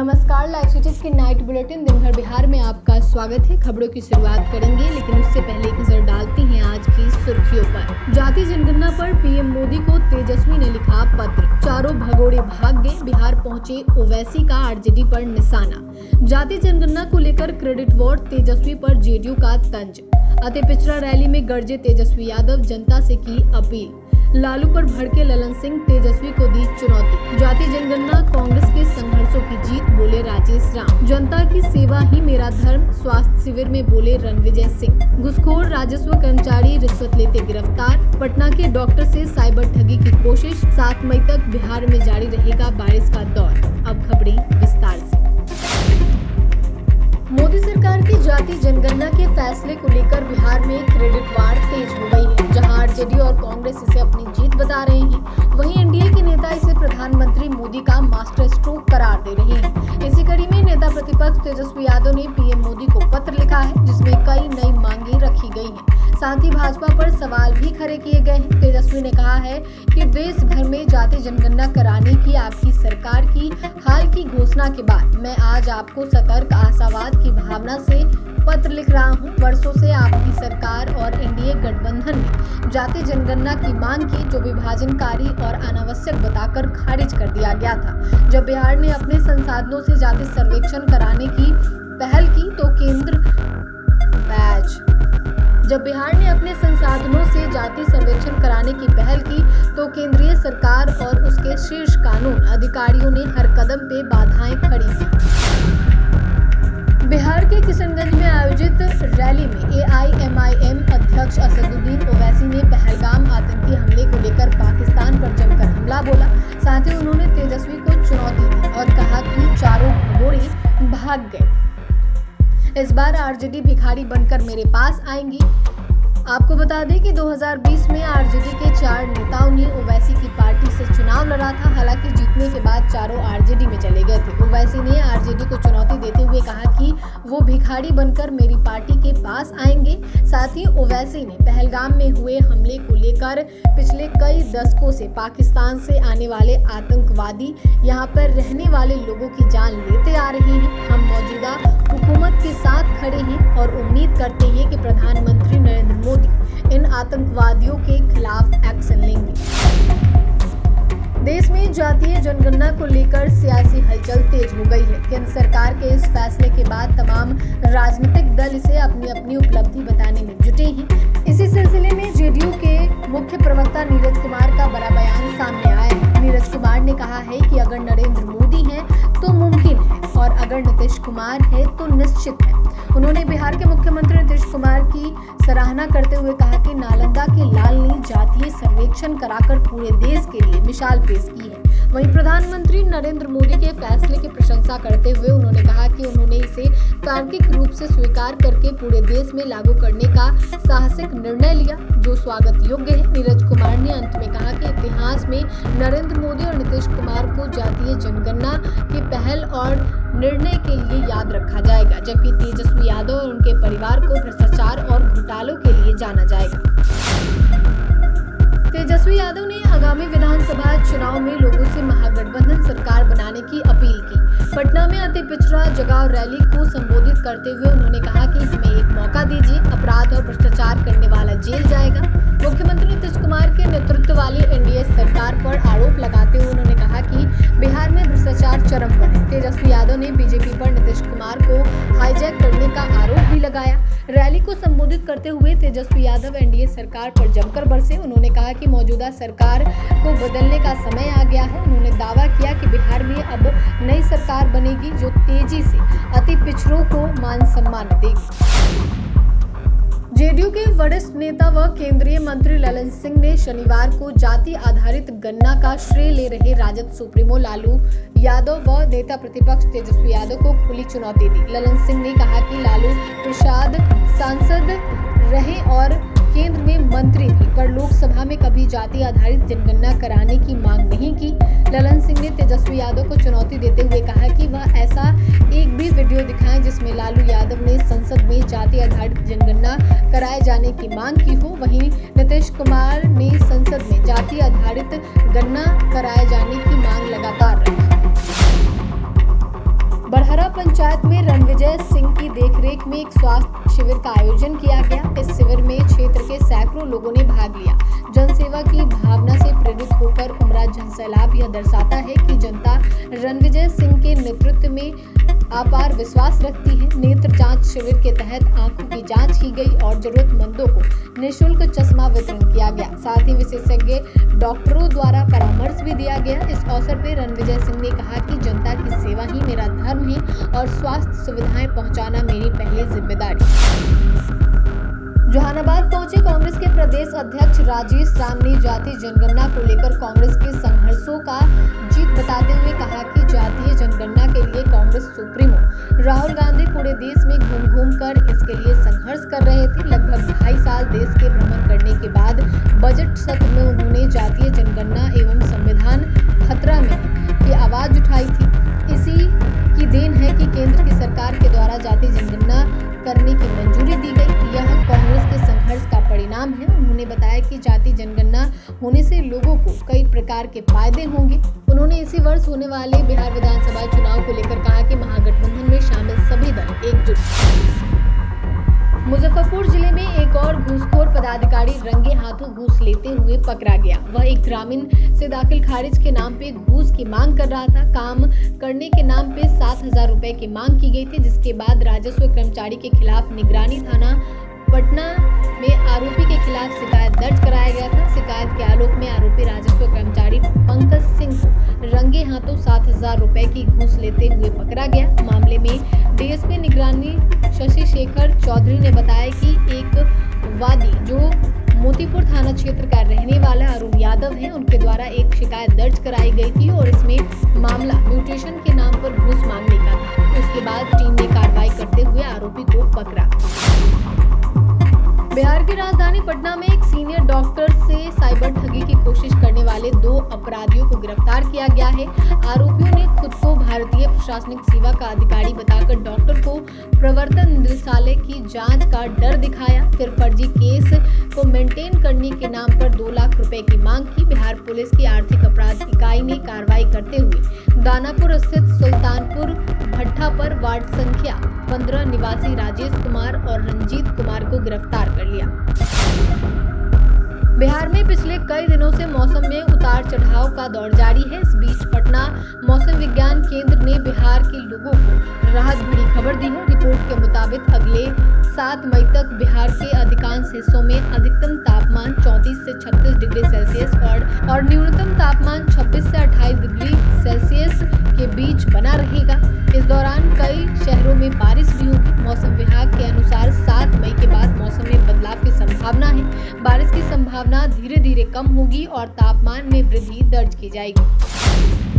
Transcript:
नमस्कार, live cities की night bulletin दिन भर बिहार में आपका स्वागत है। खबरों की शुरुआत करेंगे, लेकिन उससे पहले एक नजर डालते हैं आज की सुर्खियों पर। जाति जनगणना पर पीएम मोदी को तेजस्वी ने लिखा पत्र। चारों भगोड़े भाग गए, बिहार पहुंचे ओवैसी का आरजेडी पर निशाना। जाति जनगणना को लेकर क्रेडिट वॉर, तेजस्वी पर जेडीयू का तंज। अति पिछड़ा रैली में गरजे तेजस्वी यादव, जनता से की अपील। लालू पर भड़के ललन सिंह, तेजस्वी को दी चुनौती। जाति जनगणना कांग्रेस के संघर्षों की जीत, बोले राजेश राम। जनता की सेवा ही मेरा धर्म, स्वास्थ्य शिविर में बोले रणविजय सिंह। घुसखोर राजस्व कर्मचारी रिश्वत लेते गिरफ्तार। पटना के डॉक्टर से साइबर ठगी की कोशिश। 7 मई तक बिहार में जारी रहेगा बारिश का दौर। अब खबरें विस्तार से। मोदी सरकार की जाति जनगणना के फैसले को लेकर बिहार में क्रेडिट वार तेज हो गई है। जहां आरजेडी और कांग्रेस इसे अपनी जीत बता रहे हैं, वहीं एनडीए के नेता इसे प्रधानमंत्री मोदी का मास्टर स्ट्रोक करार दे रहे हैं। इसी कड़ी में नेता प्रतिपक्ष तेजस्वी यादव ने पीएम मोदी को पत्र लिखा है, जिसमें कई नई मांगे रखी गई हैं। साथ ही भाजपा पर सवाल भी खड़े किए गए हैं। तेजस्वी ने कहा है कि देश भर में जाति जनगणना कराने की आपकी सरकार की हाल की घोषणा के बाद मैं आज आपको सतर्क, आशावाद की भावना से पत्र लिख रहा हूं। वर्षों से आपकी सरकार और एनडीए गठबंधन ने जाति जनगणना की मांग की, जो विभाजनकारी और अनावश्यक बताकर खारिज कर दिया गया था। जब बिहार ने अपने संसाधनों से जाति सर्वेक्षण कराने की पहल की तो केंद्रीय सरकार और उसके शीर्ष कानून अधिकारियों ने हर कदम पे बाधाएं खड़ी की। बिहार के किशनगंज में आयोजित रैली में एआईएमआईएम अध्यक्ष असदुद्दीन ओवैसी ने पहलगाम आतंकी हमले को लेकर पाकिस्तान पर जमकर हमला बोला। साथ ही उन्होंने तेजस्वी को चुनौती दी और कहा कि चारों भगोड़े भाग गए। इस बार आरजेडी भिखारी बनकर मेरे पास आएंगी। आपको बता दें कि 2020 में आरजेडी के 4 नेताओं ने ओवैसी की पार्टी से चुनाव लड़ा था। हालांकि जीतने के बाद चारों आरजेडी में चले गए थे। ओवैसी ने आरजेडी को चुनौती देते हुए कहा कि वो भिखारी बनकर मेरी पार्टी के पास आएंगे। साथ ही ओवैसी ने पहलगाम में हुए हमले को लेकर पिछले कई दशकों से पाकिस्तान से आने वाले आतंकवादी यहाँ पर रहने वाले लोगों की जान लेते आ रहे हैं। हम मौजूदा हुकूमत के साथ खड़े हैं और उम्मीद करते हैं कि प्रधानमंत्री नरेंद्र मोदी इन आतंकवादियों के खिलाफ एक्शन लेंगे। देश में जातीय जनगणना को लेकर सियासी हलचल तेज हो गई है। केंद्र सरकार के इस फैसले के बाद तमाम राजनीतिक दल इसे अपनी अपनी उपलब्धि बताने में जुटे हैं। इसी सिलसिले में जेडीयू के मुख्य प्रवक्ता नीरज कुमार का बड़ा बयान सामने आया है। नीरज कुमार ने कहा है कि अगर नरेंद्र मोदी हैं तो मुमकिन है और अगर नीतीश कुमार है तो निश्चित है। उन्होंने बिहार के मुख्यमंत्री नीतीश कुमार की सराहना करते हुए कहा कि नालंदा के लाल ने जातीय सर्वेक्षण कराकर पूरे देश के लिए मिसाल पेश की है। वहीं प्रधानमंत्री नरेंद्र मोदी के फैसले की प्रशंसा करते हुए उन्होंने कहा कि उन्होंने इसे तार्किक रूप से स्वीकार करके पूरे देश में लागू करने का साहसिक निर्णय लिया, जो स्वागत योग्य है। नीरज कुमार ने अंत में कहा कि इतिहास में नरेंद्र मोदी और नीतीश कुमार को जातीय जनगणना की पहल और निर्णय के लिए याद रखा जाएगा, जबकि तेजस्वी यादव और उनके परिवार को भ्रष्टाचार और घोटालों के लिए जाना जाएगा। तेजस्वी यादव ने आगामी विधानसभा चुनाव में लोगों से महागठबंधन सरकार बनाने की अपील की। पटना में अति पिछड़ा जगाओ रैली को संबोधित करते हुए उन्होंने कहा कि हमें एक मौका दीजिए, अपराध और भ्रष्टाचार करने वाला जेल जाएगा। मुख्यमंत्री नीतीश कुमार के नेतृत्व वाली एनडीए सरकार पर आरोप लगाते हुए उन्होंने कहा कि बिहार में भ्रष्टाचार चरम पर है। तेजस्वी यादव ने बीजेपी पर नीतीश कुमार को हाईजैक करने का आरोप भी लगाया। रैली को संबोधित करते हुए तेजस्वी यादव एनडीए सरकार पर जमकर बरसे। उन्होंने कहा कि मौजूदा सरकार को बदलने का समय आ गया है। उन्होंने दावा किया कि बिहार में अब नई सरकार बनेगी जो तेजी से अति पिछड़ों को मान सम्मान देगी। जेडीयू के वरिष्ठ नेता व केंद्रीय मंत्री ललन सिंह ने शनिवार को जाति आधारित गणना का श्रेय ले रहे राजद सुप्रीमो लालू यादव व नेता प्रतिपक्ष तेजस्वी यादव को खुली चुनौती दी। ललन सिंह ने कहा कि लालू प्रसाद सांसद रहे और केंद्र में मंत्री भी, पर लोकसभा में कभी जाति आधारित जनगणना कराने की मांग नहीं की। ललन सिंह ने तेजस्वी यादव को चुनौती देते हुए कहा कि वह ऐसा एक भी वीडियो दिखाएं जिसमें लालू यादव ने संसद में जाति आधारित जनगणना कराए जाने की मांग की हो। वहीं नीतीश कुमार ने संसद में जाति आधारित गणना कराए जाने की मांग लगातार रखी। बड़हरा पंचायत में रणविजय सिंह की देखरेख में एक स्वास्थ्य शिविर का आयोजन किया गया। इस शिविर में क्षेत्र के सैकड़ों लोगों ने भाग लिया। जनसेवा की भावना से प्रेरित होकर उमड़ा जनसैलाब यह दर्शाता है कि जनता रणविजय सिंह के नेतृत्व में अपार विश्वास रखती है। नेत्र जांच शिविर के तहत आंखों की जांच की गई और जरूरतमंदों को निःशुल्क चश्मा वितरण किया गया। साथ ही विशेषज्ञ डॉक्टरों द्वारा परामर्श भी दिया गया। इस अवसर पर रणविजय सिंह ने कहा कि जनता की सेवा ही मेरा धर्म है और स्वास्थ्य सुविधाएं पहुंचाना मेरी पहली जिम्मेदारी। जहानाबाद पहुंचे कांग्रेस के प्रदेश अध्यक्ष राजेश राम ने जातीय जनगणना को लेकर कांग्रेस के संघर्षों का जीत बताते हुए कहा कि जातीय जनगणना के लिए कांग्रेस सुप्रीमो राहुल गांधी पूरे देश में घूम कर इसके लिए संघर्ष कर रहे थे। लगभग 2.5 साल देश के भ्रमण करने के बाद बजट सत्र में उन्होंने जातीय जनगणना एवं संविधान खतरा में की आवाज उठाई थी। इसी की देन है कि केंद्र की सरकार के द्वारा जातीय जनगणना करने की मंजूरी दी गई। यह कांग्रेस के संघर्ष का परिणाम है। उन्होंने बताया कि जातीय जनगणना होने से लोगों को कई प्रकार के फायदे होंगे। उन्होंने इसी वर्ष होने वाले बिहार विधानसभा चुनाव को लेकर कहा कि महागठबंधन में शामिल सभी दल एकजुट। मुजफ्फरपुर जिले में एक और घूसखोर पदाधिकारी रंगे हाथों घूस लेते हुए पकड़ा गया। वह एक ग्रामीण से दाखिल खारिज के नाम पे घूस की मांग कर रहा था। काम करने के नाम पे 7,000 रुपए की मांग की गई थी, जिसके बाद राजस्व कर्मचारी के खिलाफ निगरानी थाना पटना में आरोपी के खिलाफ शिकायत दर्ज कराया गया था। शिकायत के आलोक में आरोपी राजस्व कर्मचारी पंकज सिंह को रंगे हाथों 7,000 रुपए की घूस लेते हुए पकड़ा गया। मामले में डीएसपी निगरानी शशि शेखर चौधरी ने बताया कि एक वादी जो मोतीपुर थाना क्षेत्र का रहने वाला अरुण यादव है, उनके द्वारा एक शिकायत दर्ज कराई गई थी और इसमें मामला म्यूटेशन के नाम पर घूस मांगने का था। उसके बाद टीम ने कार्रवाई करते हुए आरोपी को पकड़ा। बिहार की राजधानी पटना में एक सीनियर डॉक्टर से साइबर ठगी की कोशिश करने वाले 2 अपराधियों को गिरफ्तार किया गया है। आरोपियों ने खुद को भारतीय प्रशासनिक सेवा का अधिकारी बताकर डॉक्टर को प्रवर्तन निदेशालय की जांच का डर दिखाया, फिर फर्जी केस को मेंटेन करने के नाम पर 2 लाख रुपए की मांग की। बिहार पुलिस की आर्थिक अपराध इकाई ने कार्रवाई करते हुए दानापुर स्थित सुल्तानपुर भट्टा पर वार्ड संख्या 15 निवासी राजेश कुमार और रंजीत कुमार को गिरफ्तार कर लिया। बिहार में पिछले कई दिनों से मौसम में उतार चढ़ाव का दौर जारी है। इस बीच पटना मौसम विज्ञान केंद्र ने बिहार के लोगों को राहत भरी खबर दी है। रिपोर्ट के मुताबिक अगले 7 मई तक बिहार के अधिकांश हिस्सों में अधिकतम तापमान 34 से 36 डिग्री सेल्सियस और न्यूनतम तापमान 26 से 28 डिग्री सेल्सियस के बीच बना रहेगा। इस दौरान कई शहरों में बारिश भी होगी। मौसम विभाग के अनुसार 7 मई के बाद मौसम में बदलाव की संभावना है। बारिश की संभावना धीरे धीरे कम होगी और तापमान में वृद्धि दर्ज की जाएगी।